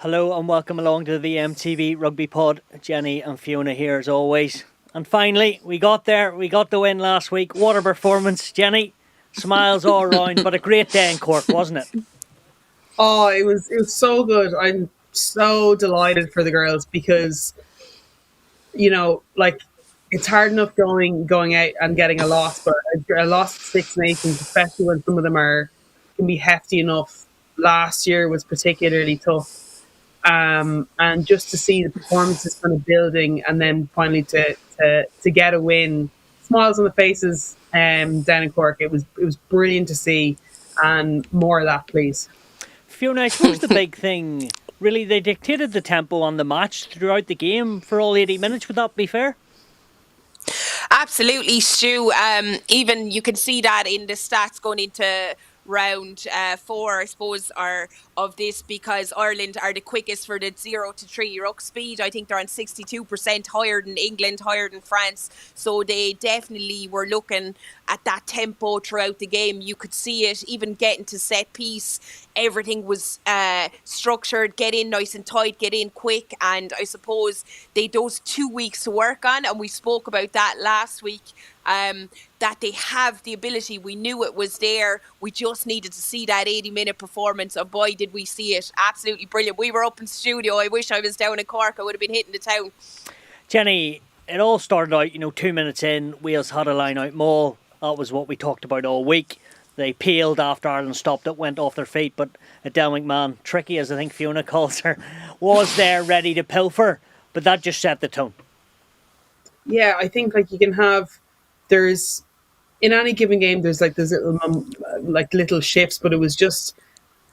Hello and welcome along to the VMTV Rugby Pod. Jenny and Fiona here as always. And finally, we got there. We got the win last week. What a performance, Jenny. Smiles all round, but a great day in Cork, wasn't it? Oh, it was so good. I'm so delighted for the girls because, it's hard enough going out and getting a loss, but a loss to Six Nations, especially when some of them can be hefty enough. Last year was particularly tough. And just to see the performances kind of building, and then finally to get a win, smiles on the faces down in Cork. It was brilliant to see, and more of that, please. Fiona, I suppose the big thing, really, they dictated the tempo on the match throughout the game for all 80 minutes. Would that be fair? Absolutely, Stu. Even you can see that in the stats going into round 4, I suppose, of this, because Ireland are the quickest for the 0 to 3 ruck speed. I think they're on 62%, higher than England, higher than France. So they definitely were looking at that tempo throughout the game. You could see it, even getting to set piece. Everything was structured, get in nice and tight, get in quick. And I suppose they those 2 weeks to work on, and we spoke about that last week, that they have the ability. We knew it was there. We just needed to see that 80-minute performance. And boy, did we see it. Absolutely brilliant. We were up in studio. I wish I was down in Cork. I would have been hitting the town. Jenny, it all started out, 2 minutes in, Wales had a line-out maul. That was what we talked about all week. They peeled after Ireland stopped it, went off their feet, but Adele McMahon, tricky as I think Fiona calls her, was there ready to pilfer. But that just set the tone. Yeah, I think you can have, there's, in any given game, there's little shifts, but it was just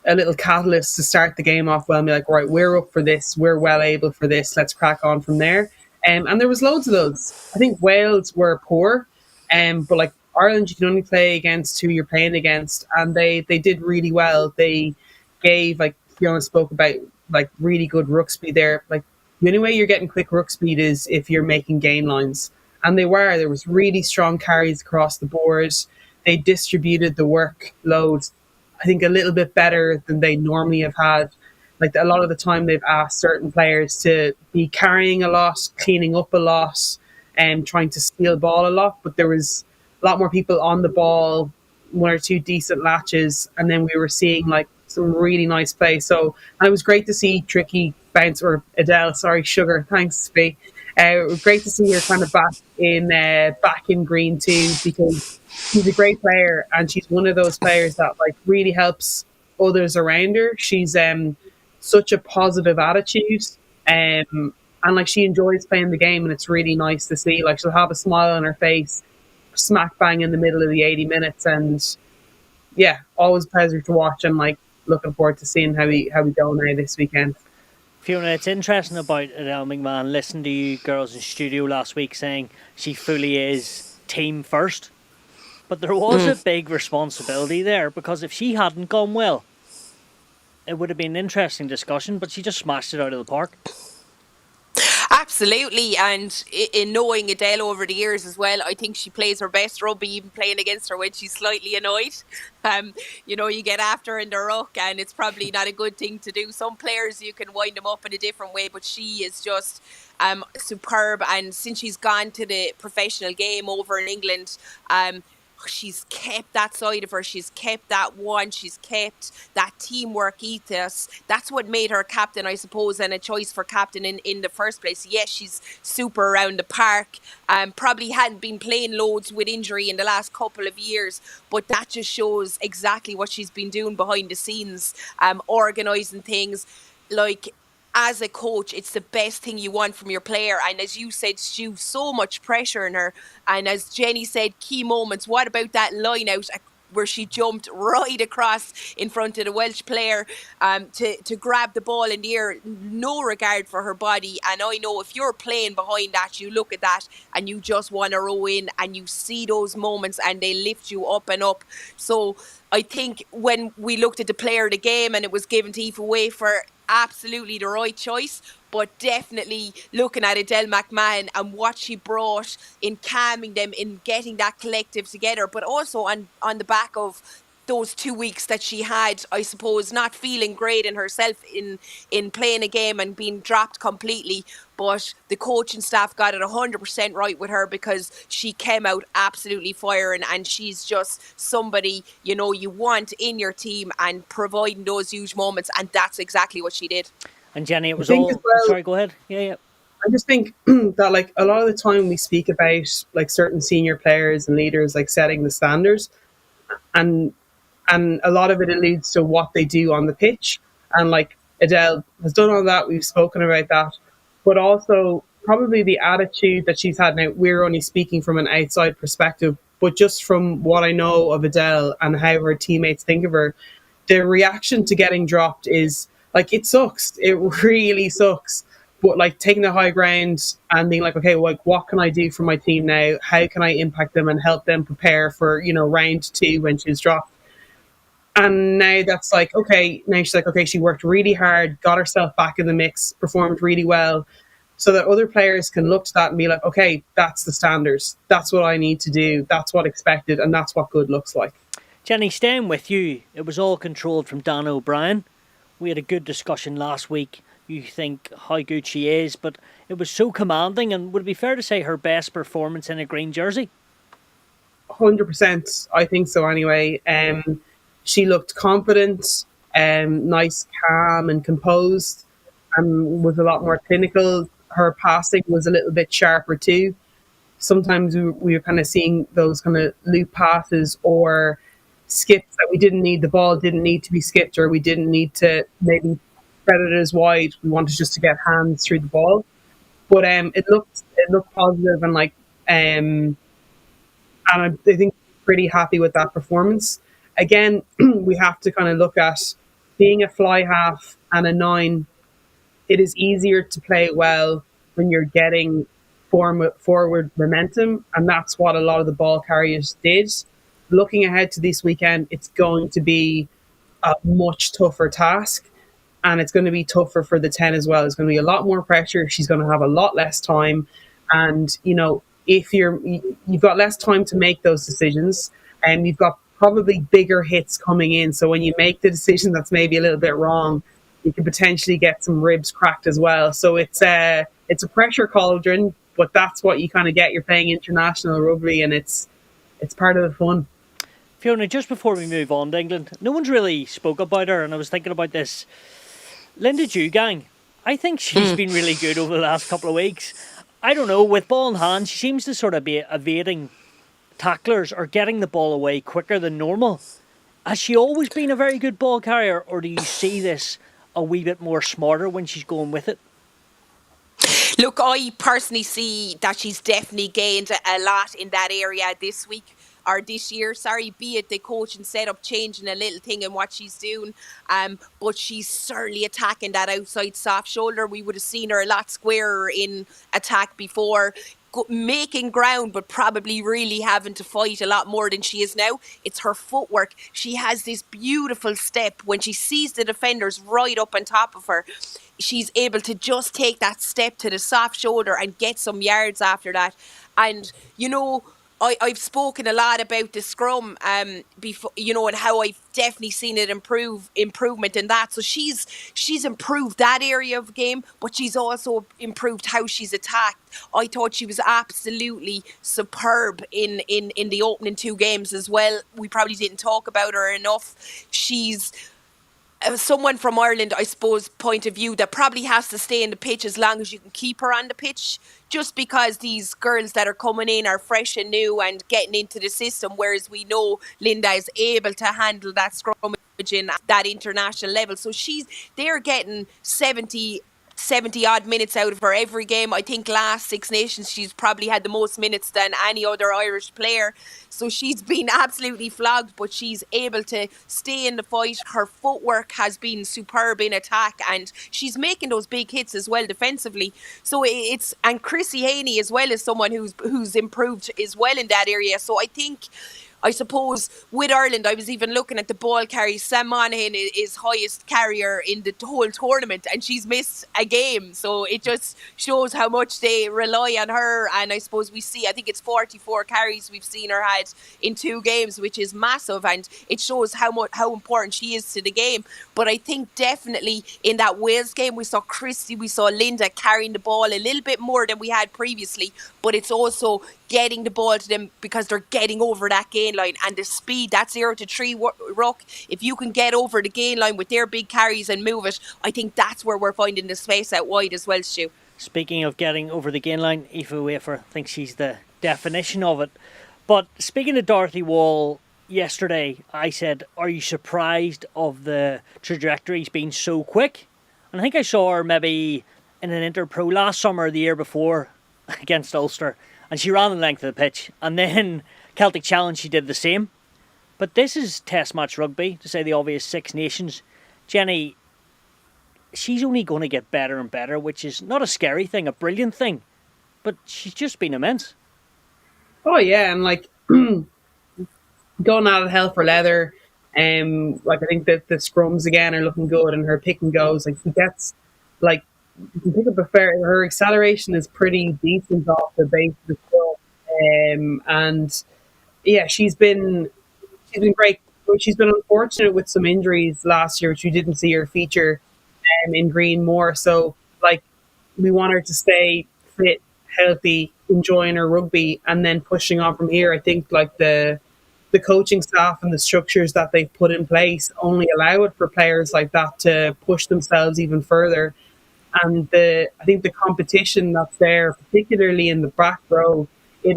a little catalyst to start the game off well and be like, right, we're up for this, we're well able for this, let's crack on from there. And there was loads of those. I think Wales were poor, but Ireland, you can only play against who you're playing against, and they did really well. They gave, Fiona spoke about, really good ruck speed there. The only way you're getting quick ruck speed is if you're making gain lines. And they were. There was really strong carries across the board. They distributed the workload, I think, a little bit better than they normally have had. A lot of the time they've asked certain players to be carrying a lot, cleaning up a lot, and trying to steal ball a lot. But there was a lot more people on the ball, 1 or 2 decent latches, and then we were seeing some really nice play. So, and it was great to see Tricky bounce, or Adele, sorry, Sugar, thanks, Spee. It was great to see her kind of back in green too, because she's a great player, and she's one of those players that really helps others around her. She's such a positive attitude, and she enjoys playing the game, and it's really nice to see. She'll have a smile on her face, smack bang in the middle of the 80 minutes, and yeah, always a pleasure to watch. And looking forward to seeing how we go now this weekend. Fiona, it's interesting about Adele McMahon. Listened to you girls in studio last week saying she fully is team first. But there was a big responsibility there, because if she hadn't gone well, it would have been an interesting discussion, but she just smashed it out of the park. Absolutely, and in knowing Adele over the years as well, I think she plays her best rugby, even playing against her when she's slightly annoyed. You get after her in the ruck, and it's probably not a good thing to do. Some players, you can wind them up in a different way, but she is just superb. And since she's gone to the professional game over in England, she's kept that side of her. She's kept that one. She's kept that teamwork ethos. That's what made her captain, I suppose, and a choice for captain in the first place. Yes, she's super around the park. Probably hadn't been playing loads with injury in the last couple of years, but that just shows exactly what she's been doing behind the scenes, organising things. As a coach, it's the best thing you want from your player. And as you said, Stu, so much pressure on her. And as Jenny said, key moments. What about that line out where she jumped right across in front of the Welsh player to grab the ball in the air, no regard for her body. And I know if you're playing behind that, you look at that and you just want to row in, and you see those moments and they lift you up and up. So I think when we looked at the player of the game, and it was given to Aoife Wafer, absolutely the right choice, but definitely looking at Adele McMahon and what she brought in calming them, in getting that collective together, but also on the back of those 2 weeks that she had, I suppose, not feeling great in herself in playing a game and being dropped completely. But the coaching staff got it 100% right with her, because she came out absolutely firing, and she's just somebody, you know, you want in your team and providing those huge moments, and that's exactly what she did. And Jenny, it was I think all... as well- Sorry, go ahead. Yeah. I just think that, like, a lot of the time we speak about, like, certain senior players and leaders, like, setting the standards, and a lot of it alludes to what they do on the pitch. And, like, Adele has done all that. We've spoken about that. But also probably the attitude that she's had. Now, we're only speaking from an outside perspective, but just from what I know of Adele and how her teammates think of her, the reaction to getting dropped is, like, it sucks. It really sucks. But, like, taking the high ground and being like, okay, like, what can I do for my team now? How can I impact them and help them prepare for, you know, round 2 when she's dropped? And now that's like, okay, now she's like, okay, she worked really hard, got herself back in the mix, performed really well, so that other players can look to that and be like, okay, that's the standards. That's what I need to do. That's what expected. And that's what good looks like. Jenny, staying with you, it was all controlled from Dan O'Brien. We had a good discussion last week. You think how good she is, but it was so commanding, and would it be fair to say her best performance in a green jersey? 100%, I think so anyway. She looked confident, nice, calm and composed, and was a lot more clinical. Her passing was a little bit sharper too. Sometimes we were kind of seeing those kind of loop passes or skips that we didn't need. The ball didn't need to be skipped, or we didn't need to maybe spread it as wide. We wanted just to get hands through the ball. But it looked positive, and like and I think pretty happy with that performance. Again, we have to kind of look at being a fly half and a 9. It is easier to play well when you're getting forward momentum, and that's what a lot of the ball carriers did. Looking ahead to this weekend, it's going to be a much tougher task, and it's going to be tougher for the 10 as well. There's going to be a lot more pressure. She's going to have a lot less time, and you know, if you've got less time to make those decisions, and you've got probably bigger hits coming in. So when you make the decision that's maybe a little bit wrong, you could potentially get some ribs cracked as well. So it's a pressure cauldron, but that's what you kind of get. You're playing international rugby, and it's part of the fun. Fiona, just before we move on to England, no one's really spoke about her, and I was thinking about this. Linda Dewgang, I think she's been really good over the last couple of weeks. I don't know, with ball in hand, she seems to sort of be evading tacklers or getting the ball away quicker than normal. Has she always been a very good ball carrier, or do you see this a wee bit more smarter when she's going with it? Look, I personally see that she's definitely gained a lot in that area this year, be it the coach and setup changing a little thing in what she's doing. But she's certainly attacking that outside soft shoulder. We would have seen her a lot squarer in attack before, making ground, but probably really having to fight a lot more than she is now. It's her footwork. She has this beautiful step. When she sees the defenders right up on top of her, she's able to just take that step to the soft shoulder and get some yards after that. And, you know, I've spoken a lot about the scrum before, you know, and how I've definitely seen it improvement in that. So she's improved that area of the game, but she's also improved how she's attacked. I thought she was absolutely superb in the opening 2 games as well. We probably didn't talk about her enough. She's someone from Ireland, I suppose, point of view that probably has to stay in the pitch as long as you can keep her on the pitch, just because these girls that are coming in are fresh and new and getting into the system, whereas we know Linda is able to handle that scrummage in that international level. So they're getting 70 odd minutes out of her every game. I think last Six Nations she's probably had the most minutes than any other Irish player. So she's been absolutely flogged, but she's able to stay in the fight. Her footwork has been superb in attack, and she's making those big hits as well defensively. So and Chrissy Haney as well is someone who's improved as well in that area. So I think I suppose with Ireland, I was even looking at the ball carry. Sam Monaghan is highest carrier in the whole tournament, and she's missed a game. So it just shows how much they rely on her. And I suppose I think it's 44 carries we've seen her had in 2 games, which is massive, and it shows how important she is to the game. But I think definitely in that Wales game, we saw Christy, we saw Linda carrying the ball a little bit more than we had previously, but it's also getting the ball to them because they're getting over that gain line, and the speed, that 0-3 ruck, if you can get over the gain line with their big carries and move it, I think that's where we're finding the space out wide as well, Stu. Speaking of getting over the gain line, Aoife Wafer thinks she's the definition of it. But speaking of Dorothy Wall, yesterday I said, are you surprised of the trajectories being so quick? And I think I saw her maybe in an Interpro last summer or the year before against Ulster, and she ran the length of the pitch. And then Celtic Challenge, she did the same. But this is Test match rugby, to say the obvious, Six Nations. Jenny, she's only going to get better and better, which is not a scary thing, a brilliant thing. But she's just been immense. Oh yeah, and like going out of hell for leather. Like I think that the scrums again are looking good, and her pick and goes, like she gets, like you can pick up a fair. Her acceleration is pretty decent off the base of the scrum, and yeah, she's been great. But she's been unfortunate with some injuries last year, which we didn't see her feature in green more. So like we want her to stay fit, healthy, enjoying her rugby, and then pushing on from here. I think like the coaching staff and the structures that they've put in place only allow it for players like that to push themselves even further. And I think the competition that's there, particularly in the back row, it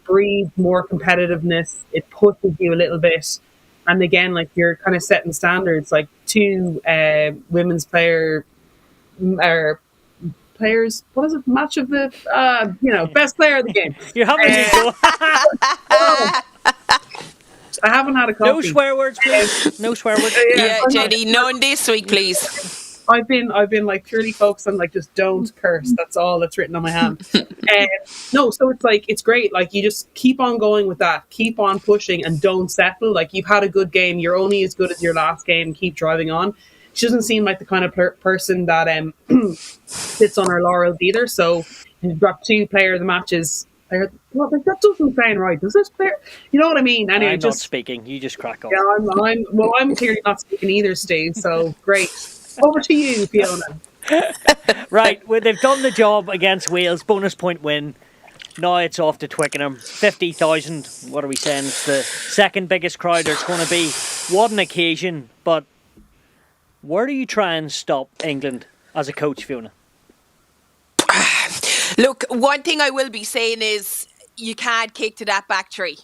breeds more competitiveness. It pushes you a little bit. And again, like you're kind of setting standards, like 2 women's players, what is it? Match of the, best player of the game. You're having me go. I haven't had a coffee. No swear words, please. No swewer words. Yeah, Jenny, none this week, please. I've been like purely focused on like just don't curse. That's all that's written on my hand. No, so it's like it's great. Like you just keep on going with that, keep on pushing, and don't settle. Like you've had a good game, you're only as good as your last game. Keep driving on. She doesn't seem like the kind of person that sits on her laurels either. So you've got 2 player of the matches. That doesn't sound right. Does this player? You know what I mean? Anyway, I'm not speaking. You just crack on. Yeah, I'm clearly not speaking either, Steve. So great. Over to you, Fiona. Right, well, they've done the job against Wales. Bonus point win. Now it's off to Twickenham. 50,000. What are we saying? It's the second biggest crowd there's going to be. What an occasion. But where do you try and stop England as a coach, Fiona? Look, one thing I will be saying is you can't kick to that back three.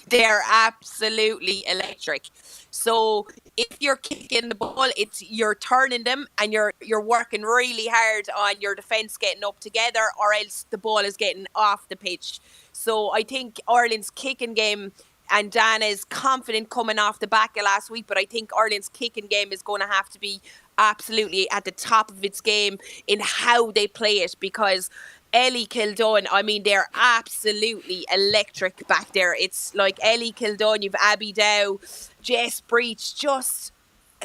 They're absolutely electric. So if you're kicking the ball, you're turning them and you're working really hard on your defence getting up together, or else the ball is getting off the pitch. So I think Ireland's kicking game, and Dana is confident coming off the back of last week, but I think Ireland's kicking game is going to have to be absolutely at the top of its game in how they play it, because Ellie Kildone, I mean, they're absolutely electric back there. It's like Ellie Kildone, you've Abby Dow, Jess Breach, just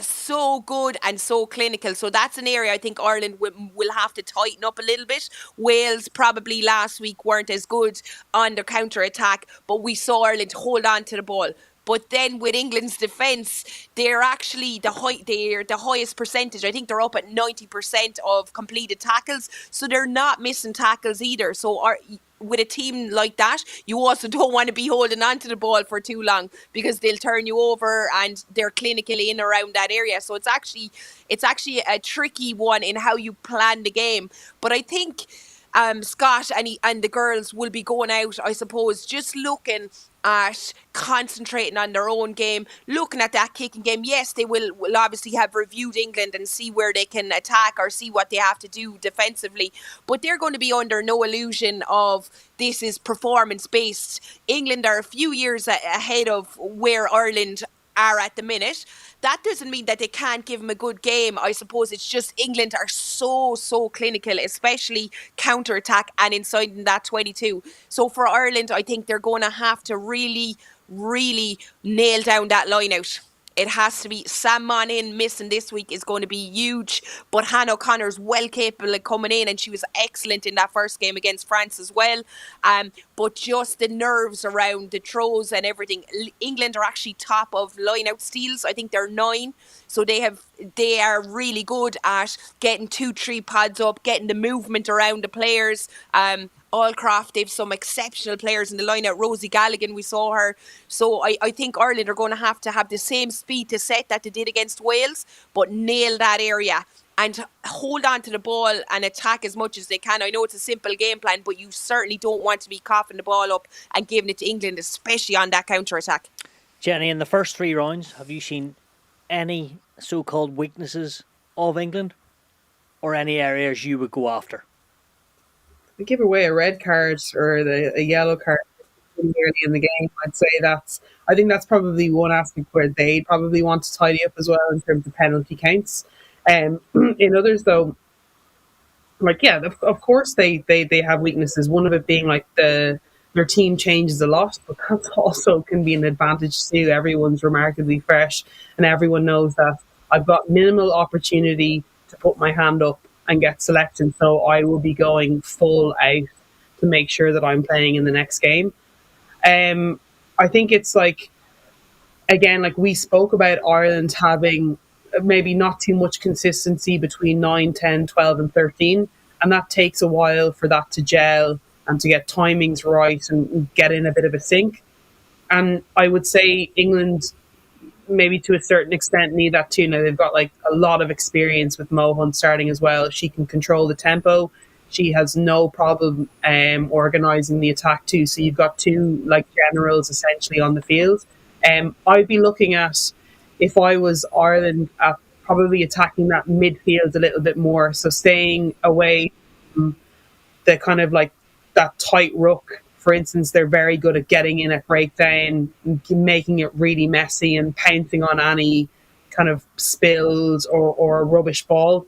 so good and so clinical. So that's an area I think Ireland will have to tighten up a little bit. Wales probably last week weren't as good on their counter-attack, but we saw Ireland hold on to the ball. But then with England's defence, they're actually they're the highest percentage. I think they're up at 90% of completed tackles. So they're not missing tackles either. So with a team like that, you also don't want to be holding on to the ball for too long, because they'll turn you over and they're clinically in around that area. So it's actually a tricky one in how you plan the game. But I think Scott and the girls will be going out, I suppose, just looking at concentrating on their own game, looking at that kicking game. Yes, they will obviously have reviewed England and see where they can attack or see what they have to do defensively, but they're going to be under no illusion of this is performance based. England are a few years ahead of where Ireland are at the minute. That doesn't mean that they can't give them a good game. I suppose it's just England are so clinical, especially counter-attack and inside in that 22. So for Ireland, I think they're going to have to really nail down that line out. It has to be. Sam Monin missing this week is going to be huge. But Hannah O'Connor's well capable of coming in, and she was excellent in that first game against France as well. But just the nerves around the throws and everything. England are actually top of line-out steals. I think they're 9. So they are really good at getting 2-3 pods up, getting the movement around the players. Allcroft, they've some exceptional players in the line-out. Rosie Galligan, we saw her. So I think Ireland are going to have the same speed to set that they did against Wales, but nail that area and hold on to the ball and attack as much as they can. I know it's a simple game plan, but you certainly don't want to be coughing the ball up and giving it to England, especially on that counter-attack. Jenny, in the first 3 rounds, have you seen any so-called weaknesses of England or any areas you would go after? They give away a red card or a yellow card early in the game. I think that's probably one aspect where they probably want to tidy up as well in terms of penalty counts. In others, though, of course they have weaknesses. One of it being like their team changes a lot, but that also can be an advantage too. Everyone's remarkably fresh, and everyone knows that I've got minimal opportunity to put my hand up and get selection, so I will be going full out to make sure that I'm playing in the next game. I think it's we spoke about Ireland having maybe not too much consistency between 9, 10, 12 and 13, and that takes a while for that to gel and to get timings right and get in a bit of a sync. And I would say England, maybe to a certain extent, need that too. Now they've got a lot of experience with Mo Hunt starting as well. She can control the tempo. She has no problem organising the attack too. So you've got 2 generals essentially on the field. I'd be looking at, if I was Ireland, at probably attacking that midfield a little bit more. So staying away from the kind of that tight ruck. For instance, they're very good at getting in at breakdown, making it really messy and pouncing on any kind of spills or rubbish ball.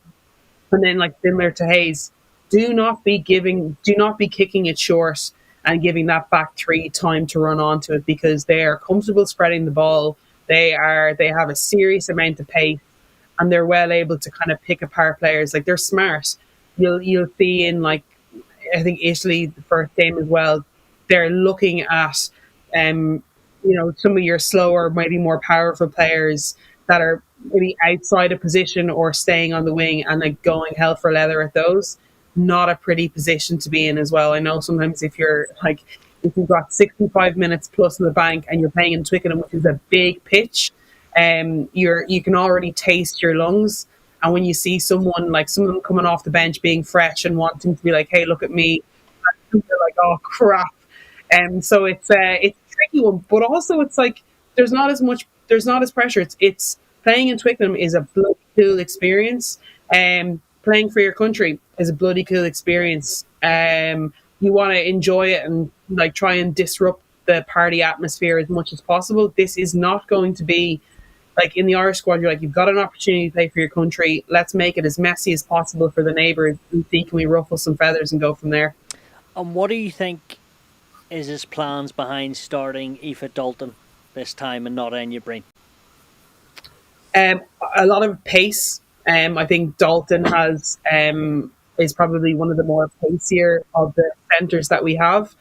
And then, similar to Hayes, do not be kicking it short and giving that back 3 time to run onto it, because they are comfortable spreading the ball. They have a serious amount of pace, and they're well able to kind of pick apart players. They're smart. You'll see in I think Italy, the first game as well, they're looking at, some of your slower, maybe more powerful players that are maybe outside a position or staying on the wing and going hell for leather at those. Not a pretty position to be in as well. I know sometimes if you've got 65 minutes plus in the bank and you're playing in Twickenham, which is a big pitch, you can already taste your lungs. And when you see someone coming off the bench being fresh and wanting to be hey, look at me, you're oh crap. So it's a tricky one, but also it's there's not as pressure. It's playing in Twickenham is a bloody cool experience. Playing for your country is a bloody cool experience. You want to enjoy it and try and disrupt the party atmosphere as much as possible. This is not going to be in the Irish squad. You're you've got an opportunity to play for your country. Let's make it as messy as possible for the neighbours and see can we ruffle some feathers and go from there. And what do you think is his plans behind starting Aoife Dalton this time and not Enya Breen? A lot of pace. I think Dalton is probably one of the more pacier of the centres that we have.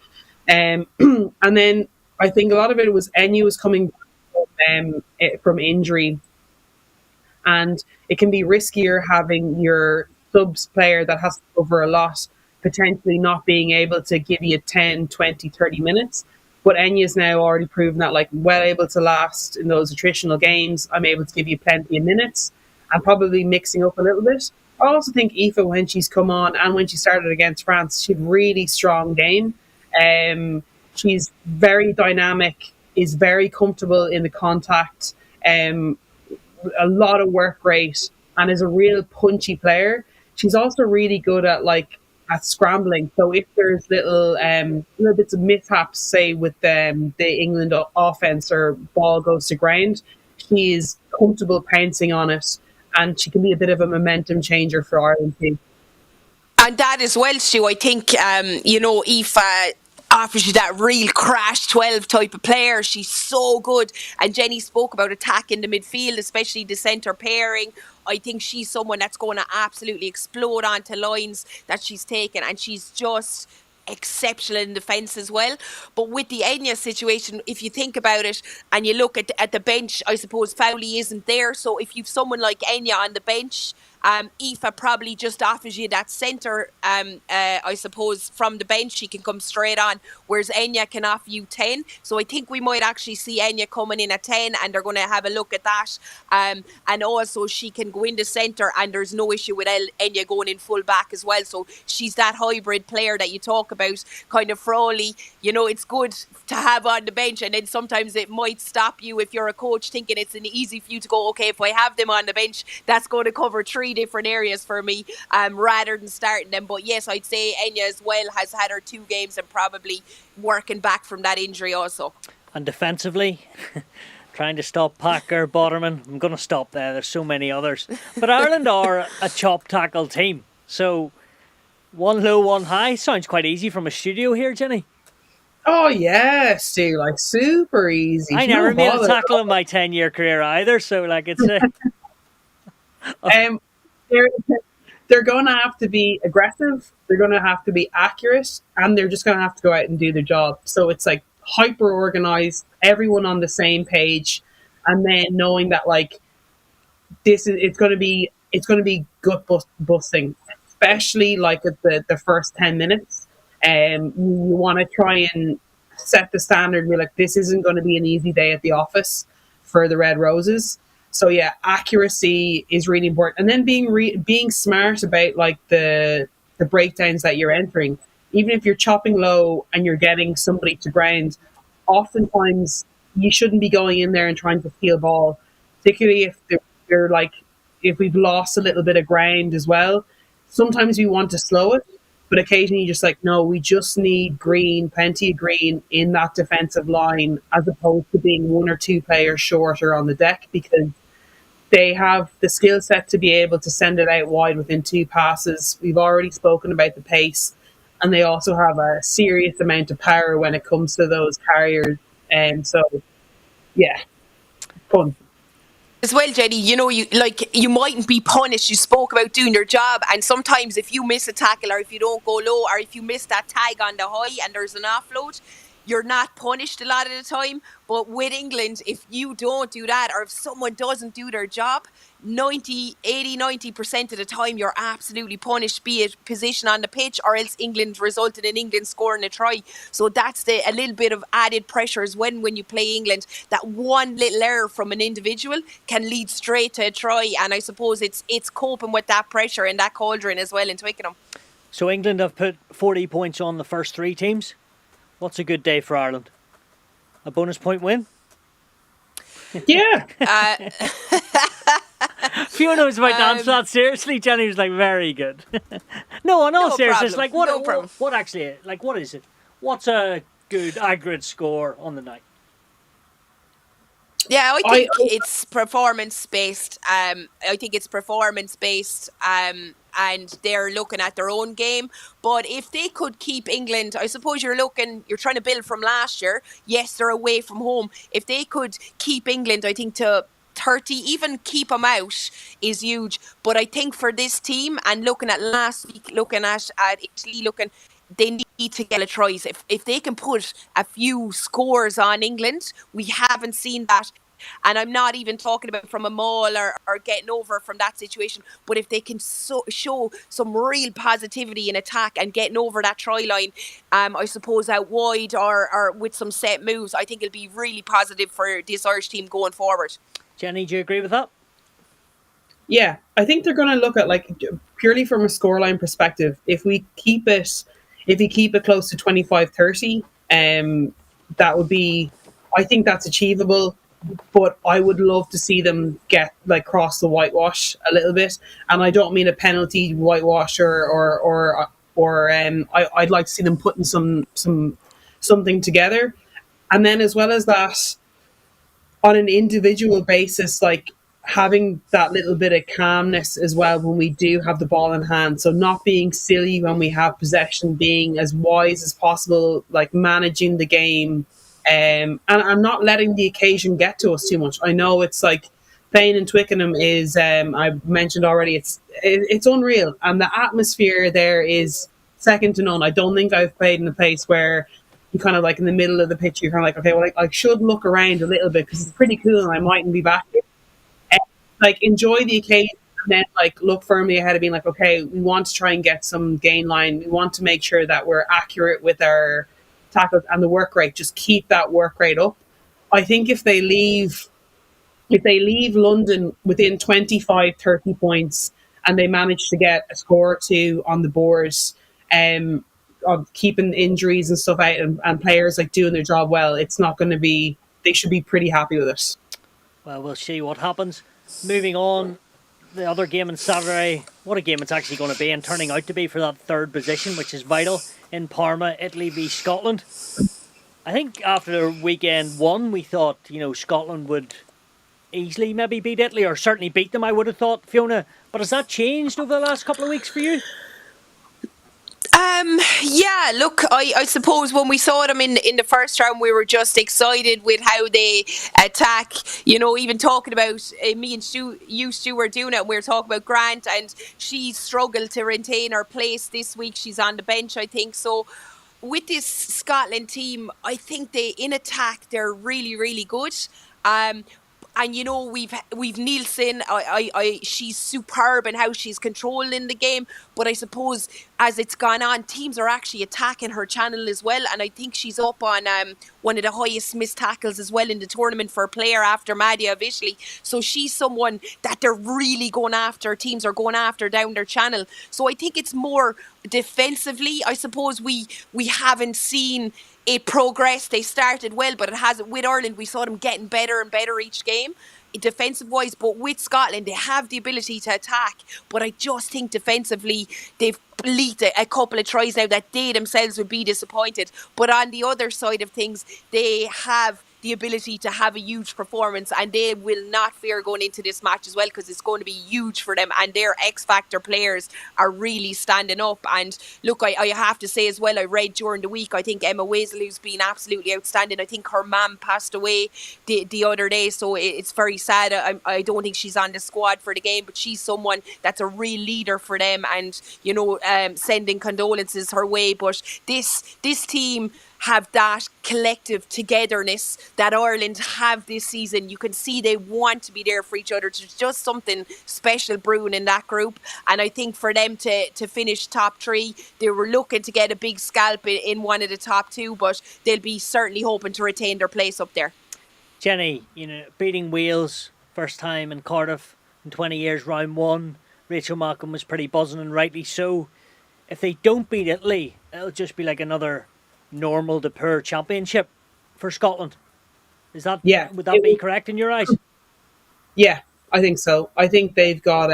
And then I think a lot of it was Enya was coming from injury, and it can be riskier having your subs player that has to cover a lot potentially not being able to give you 10, 20, 30 minutes. But Enya's now already proven that well able to last in those attritional games. I'm able to give you plenty of minutes and probably mixing up a little bit. I also think Aoife, when she's come on and when she started against France, she had a really strong game. She's very dynamic, is very comfortable in the contact, a lot of work rate, and is a real punchy player. She's also really good at scrambling. So if there's little bits of mishaps, say with the England offense or ball goes to ground, she is comfortable pouncing on it, and she can be a bit of a momentum changer for Ireland too. And that as well, Stu, I think, Aoife offers you that real crash 12 type of player. She's so good. And Jenny spoke about attack in the midfield, especially the centre pairing. I think she's someone that's going to absolutely explode onto lines that she's taken. And she's just exceptional in defence as well. But with the Enya situation, if you think about it and you look at the bench, I suppose Fowley isn't there. So if you've someone like Enya on the bench, Aoife probably just offers you that centre, I suppose, from the bench. She can come straight on, whereas Enya can offer you 10. So I think we might actually see Enya coming in at 10, and they're going to have a look at that. And also she can go into centre, and there's no issue with Enya going in full back as well. So she's that hybrid player that you talk about, kind of Frawley. You know, it's good to have on the bench, and then sometimes it might stop you if you're a coach thinking it's an easy for you to go, okay, if I have them on the bench, that's going to cover 3 different areas for me, rather than starting them. But yes, I'd say Enya as well has had her 2 games and probably working back from that injury also. And defensively, trying to stop Packer, Botterman. I'm going to stop there. There's so many others. But Ireland are a chop tackle team. So one low, one high sounds quite easy from a studio here, Jenny. Oh yeah, Stu, like super easy. I never made a tackle in my 10-year career either, so like it's they're going to have to be aggressive, they're going to have to be accurate, and they're just going to have to go out and do their job. So it's like hyper organized, everyone on the same page, and then knowing that like it's going to be gut busting, especially like at the first 10 minutes. You want to try and set the standard and be like, this isn't going to be an easy day at the office for the Red Roses. So yeah, accuracy is really important, and then being smart about like the breakdowns that you're entering. Even if you're chopping low and you're getting somebody to ground, oftentimes you shouldn't be going in there and trying to steal ball, particularly if they're like if we've lost a little bit of ground as well. Sometimes we want to slow it, but occasionally you're just like, no, we just need plenty of green in that defensive line, as opposed to being 1 or 2 players shorter on the deck, because they have the skill set to be able to send it out wide within 2 passes. We've already spoken about the pace, and they also have a serious amount of power when it comes to those carriers. And so, yeah, fun. As well, Jenny, you know, you mightn't be punished. You spoke about doing your job, and sometimes if you miss a tackle, or if you don't go low, or if you miss that tag on the high and there's an offload, you're not punished a lot of the time. But with England, if you don't do that, or if someone doesn't do their job, 90% of the time you're absolutely punished, be it position on the pitch, or else England resulted in England scoring a try. So that's a little bit of added pressure as when you play England. That one little error from an individual can lead straight to a try, and I suppose it's coping with that pressure and that cauldron as well in Twickenham. So England have put 40 points on the first 3 teams. What's a good day for Ireland? A bonus point win? Yeah. Fiona was about to answer that seriously. Jenny was like, very good. No, in all seriousness, like what actually, like what is it? What's a good aggregate score on the night? Yeah, I think it's performance based. And they're looking at their own game. But if they could keep England, I suppose you're trying to build from last year. Yes, they're away from home. If they could keep England, I think to 30, even keep them out is huge. But I think for this team, and looking at last week, looking at Italy, they need to get a tries. If they can put a few scores on England, we haven't seen that. And I'm not even talking about from a maul or getting over from that situation, but if they can show some real positivity in attack and getting over that try line, I suppose out wide or with some set moves, I think it'll be really positive for this Irish team going forward. Jenny, do you agree with that? Yeah, I think they're going to look at, like, purely from a scoreline perspective, if we keep it close to 25-30, that would be, I think that's achievable. But I would love to see them get, like, cross the whitewash a little bit, and I don't mean a penalty whitewash or I'd like to see them putting something together, and then as well as that, on an individual basis, like having that little bit of calmness as well when we do have the ball in hand. So not being silly when we have possession, being as wise as possible, like managing the game, and not letting the occasion get to us too much. I know it's like playing in Twickenham is, I mentioned already, it's unreal, and the atmosphere there is second to none. I don't think I've played in a place where you kind of like in the middle of the pitch, you're kind of like, okay, well, I should look around a little bit because it's pretty cool and I mightn't be back here. Like enjoy the occasion and then like look firmly ahead of being like, okay, we want to try and get some gain line. We want to make sure that we're accurate with our tackles and the work rate. Just keep that work rate up. I think if they leave London within 25, 30 points and they manage to get a score or two on the boards, of keeping injuries and stuff out and players like doing their job well, it's not going to be, they should be pretty happy with it. Well, we'll see what happens. Moving on, the other game on Saturday, what a game it's actually going to be and turning out to be for that third position, which is vital, in Parma, Italy v Scotland. I think after weekend one, we thought, Scotland would easily maybe beat Italy, or certainly beat them, I would have thought, Fiona. But has that changed over the last couple of weeks for you? Yeah, look, I suppose when we saw them in the first round, we were just excited with how they attack. Even talking about me and Stu were doing it, and we were talking about Grant, and she struggled to retain her place this week. She's on the bench, I think. So with this Scotland team, I think in attack, they're really, really good. And we've Nielsen. She's superb in how she's controlling the game. But I suppose as it's gone on, teams are actually attacking her channel as well. And I think she's up on one of the highest missed tackles as well in the tournament for a player after Madia officially. So she's someone that they're really going after. Teams are going after down their channel. So I think it's more defensively. I suppose we haven't seen it progressed. They started well, but it hasn't. With Ireland, we saw them getting better and better each game, defensive wise. But with Scotland, they have the ability to attack. But I just think defensively, they've leaked a couple of tries now that they themselves would be disappointed. But on the other side of things, they have the ability to have a huge performance, and they will not fear going into this match as well, because it's going to be huge for them, and their X-Factor players are really standing up. And look, I have to say as well, I read during the week, I think Emma Weasel, who's been absolutely outstanding, I think her mum passed away the other day, so it's very sad. I don't think she's on the squad for the game, but she's someone that's a real leader for them, and sending condolences her way. But this team have that collective togetherness that Ireland have this season. You can see they want to be there for each other. There's just something special brewing in that group. And I think for them to finish top three, they were looking to get a big scalp in one of the top two, but they'll be certainly hoping to retain their place up there. Jenny, beating Wales, first time in Cardiff in 20 years, round one. Rachel Malcolm was pretty buzzing, and rightly so. If they don't beat Italy, it'll just be like another normal to poor championship for Scotland. Would that be correct in your eyes? Yeah, I think so. I think they've got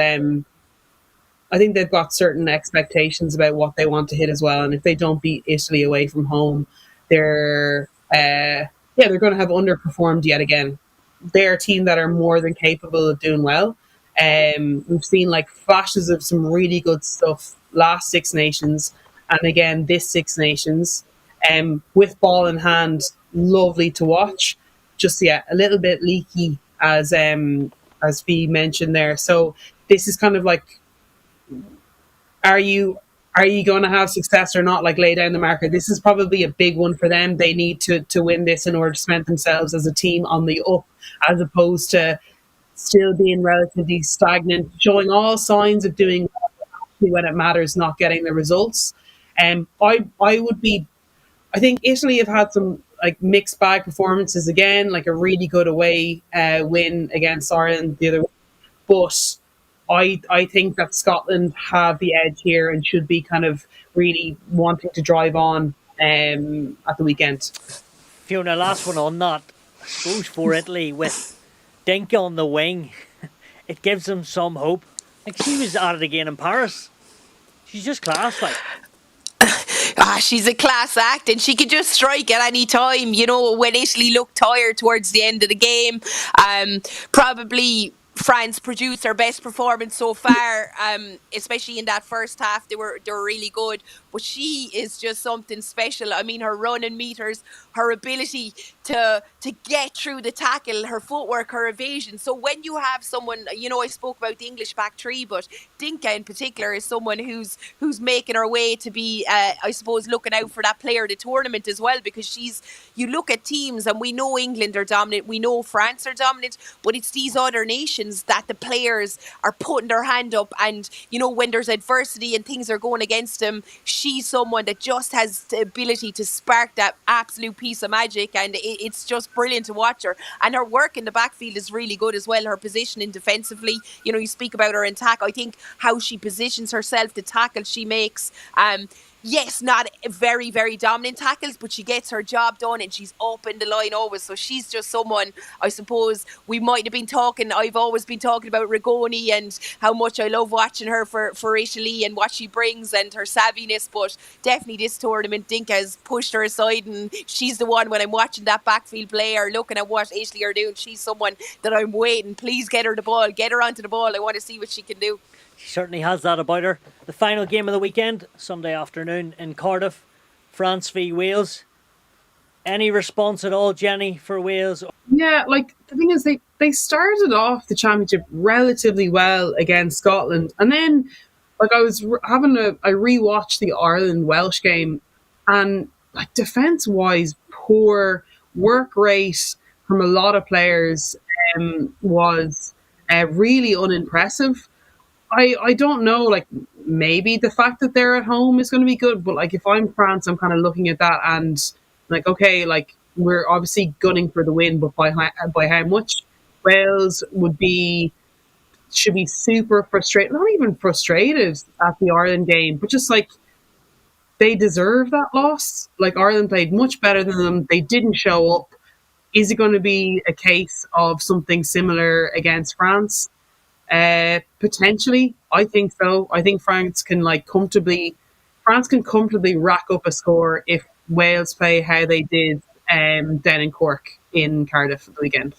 certain expectations about what they want to hit as well. And if they don't beat Italy away from home, they're going to have underperformed yet again. They're a team that are more than capable of doing well. We've seen like flashes of some really good stuff last Six Nations, and again this Six Nations. With ball in hand, lovely to watch. Just a little bit leaky, as V mentioned there. So this is kind of like, are you going to have success or not? Like, lay down the marker. This is probably a big one for them. They need to win this in order to cement themselves as a team on the up, as opposed to still being relatively stagnant, showing all signs of doing when it matters, not getting the results. I think Italy have had some like mixed bag performances again, like a really good away win against Ireland the other week. But I think that Scotland have the edge here and should be kind of really wanting to drive on at the weekend. Fiona, last one on that. I suppose for Italy, with Dink on the wing, it gives them some hope. Like, she was at it again in Paris. She's just class, like. She's a class act, and she can just strike at any time. You know, when Italy looked tired towards the end of the game, probably France produced their best performance so far, especially in that first half. They were really good. But she is just something special. I mean, her running meters, her ability to get through the tackle, her footwork, her evasion. So when you have someone, you know, I spoke about the English back three, but Dinka in particular is someone who's making her way to be, I suppose, looking out for that player of the tournament as well, because you look at teams and we know England are dominant, we know France are dominant, but it's these other nations that the players are putting their hand up, and, you know, when there's adversity and things are going against them, she's someone that just has the ability to spark that absolute piece of magic, and it's just brilliant to watch her. And her work in the backfield is really good as well. Her positioning defensively, you know, you speak about her in tack. I think how she positions herself, the tackle she makes, yes, not very, very dominant tackles, but she gets her job done and she's up in the line always. So she's just someone, I suppose, I've always been talking about Rigoni and how much I love watching her for Italy and what she brings and her savviness. But definitely this tournament, Dinka has pushed her aside, and she's the one, when I'm watching that backfield play or looking at what Italy are doing, she's someone that I'm waiting. Please get her the ball, get her onto the ball. I want to see what she can do. She certainly has that about her. The final game of the weekend, Sunday afternoon in Cardiff, France v Wales. Any response at all, Jenny, for Wales? Yeah, like, the thing is, they started off the championship relatively well against Scotland, and then, like, I rewatched the Ireland-Welsh game, and, like, defence-wise, poor work rate from a lot of players was really unimpressive. I don't know, like, maybe the fact that they're at home is going to be good, but, like, if I'm France, I'm kind of looking at that and, like, okay, like, we're obviously gunning for the win, but by how much? Wales should be super frustrated, not even frustrated at the Ireland game, but just, like, they deserve that loss. Like, Ireland played much better than them. They didn't show up. Is it going to be a case of something similar against France? Potentially, I think so. I think France can comfortably rack up a score if Wales play how they did down in Cork in Cardiff for the weekend.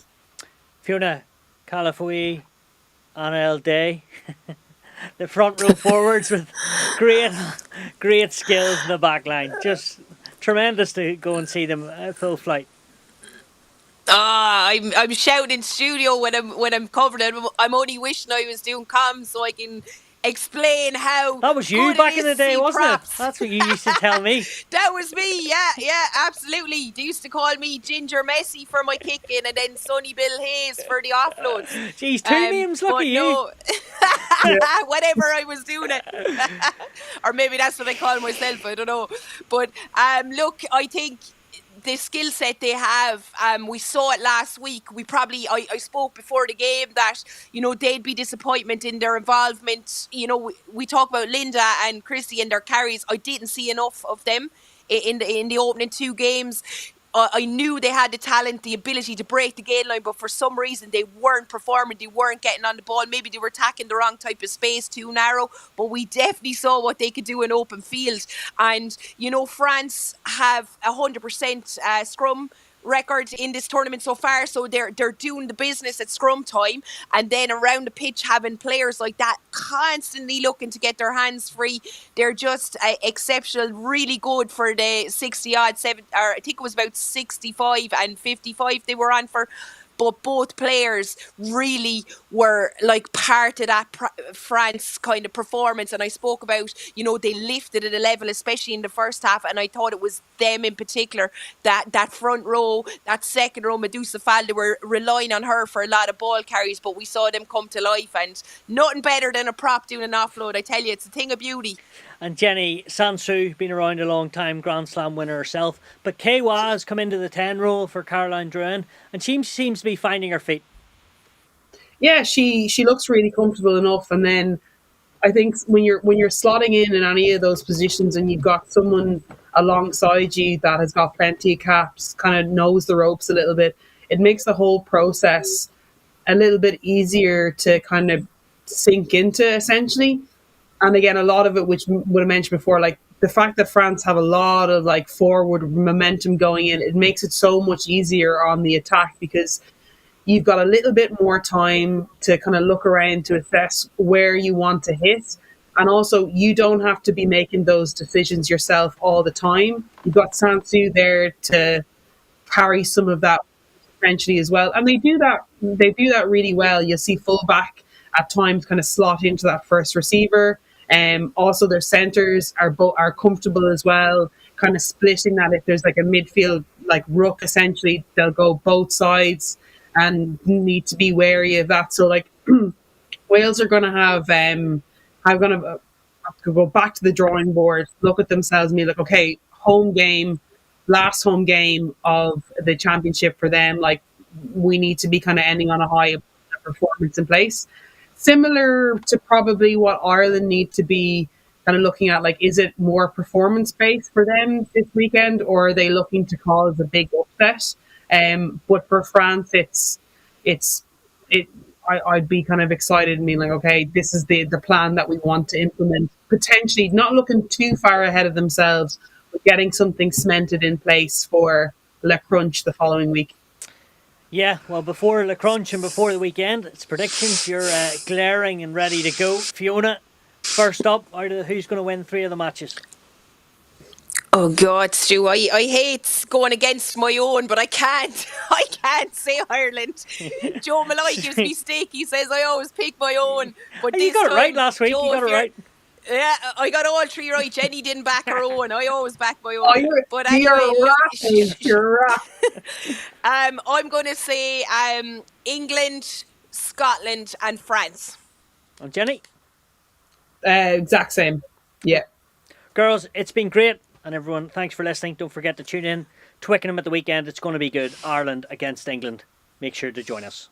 Fiona, Calafui, Anna Day, the front row forwards with great skills in the back line. Just tremendous to go and see them at full flight. I'm shouting in studio when I'm covering it. I'm only wishing I was doing comms so I can explain how that was you back in the day, wasn't props. it? That's what you used to tell me. That was me, yeah, absolutely. They used to call me Ginger Messi for my kicking, and then Sonny Bill Hayes for the offloads. Jeez, two names, look at you. No, whatever, I was doing it. Or maybe that's what I call myself, I don't know. But look, I think the skill set they have, we saw it last week. I spoke before the game that, you know, they'd be disappointment in their involvement. You know, we talk about Linda and Chrissy and their carries. I didn't see enough of them in the opening two games. I knew they had the talent, the ability to break the gain line, but for some reason they weren't performing, they weren't getting on the ball. Maybe they were attacking the wrong type of space, too narrow, but we definitely saw what they could do in open field. And, you know, France have 100% scrum record in this tournament so far, so they're doing the business at scrum time, and then around the pitch having players like that constantly looking to get their hands free. They're just exceptional, really good for the 60 odd, I think it was about 65 and 55 they were on for. But both players really were like part of that France kind of performance. And I spoke about, you know, they lifted at a level, especially in the first half. And I thought it was them in particular, that front row, that second row, Medusa Fall, they were relying on her for a lot of ball carries. But we saw them come to life, and nothing better than a prop doing an offload. I tell you, it's a thing of beauty. And Jenny Sansu, been around a long time, Grand Slam winner herself. But Kaywa has come into the 10 role for Caroline Drouin, and she seems to be finding her feet. Yeah, she looks really comfortable enough. And then I think when you're slotting in any of those positions and you've got someone alongside you that has got plenty of caps, kind of knows the ropes a little bit, it makes the whole process a little bit easier to kind of sink into, essentially. And again, a lot of it, which would have mentioned before, like the fact that France have a lot of like forward momentum going in, it makes it so much easier on the attack because you've got a little bit more time to kind of look around to assess where you want to hit. And also, you don't have to be making those decisions yourself all the time. You've got Sansu there to carry some of that potentially as well. And they do that really well. You'll see fullback at times kind of slot into that first receiver. Also, their centres are comfortable as well, kind of splitting that. If there's like a midfield like ruck, essentially, they'll go both sides and need to be wary of that. So, like, Wales are going to have to go back to the drawing board, look at themselves and be like, okay, last home game of the championship for them. Like, we need to be kind of ending on a high performance in place. Similar to probably what Ireland need to be kind of looking at, like, is it more performance-based for them this weekend, or are they looking to cause a big upset? But for France, I'd be kind of excited and being like, okay, this is the plan that we want to implement. Potentially not looking too far ahead of themselves, but getting something cemented in place for Le Crunch the following week. Yeah, well, before Le Crunch and before the weekend, it's predictions. You're glaring and ready to go. Fiona, first up, who's going to win 3 of the matches? Oh God, Stu, I hate going against my own, but I can't say Ireland. Joe Malloy gives me stick. He says I always pick my own. But you got it right last week. Joe, you got it right. Yeah, I got all 3 right. Jenny didn't back her own. I always back my own. But anyway, you're right. I'm going to say England, Scotland, and France. And Jenny? Exact same. Yeah. Girls, it's been great. And everyone, thanks for listening. Don't forget to tune in. Twickenham at the weekend. It's going to be good. Ireland against England. Make sure to join us.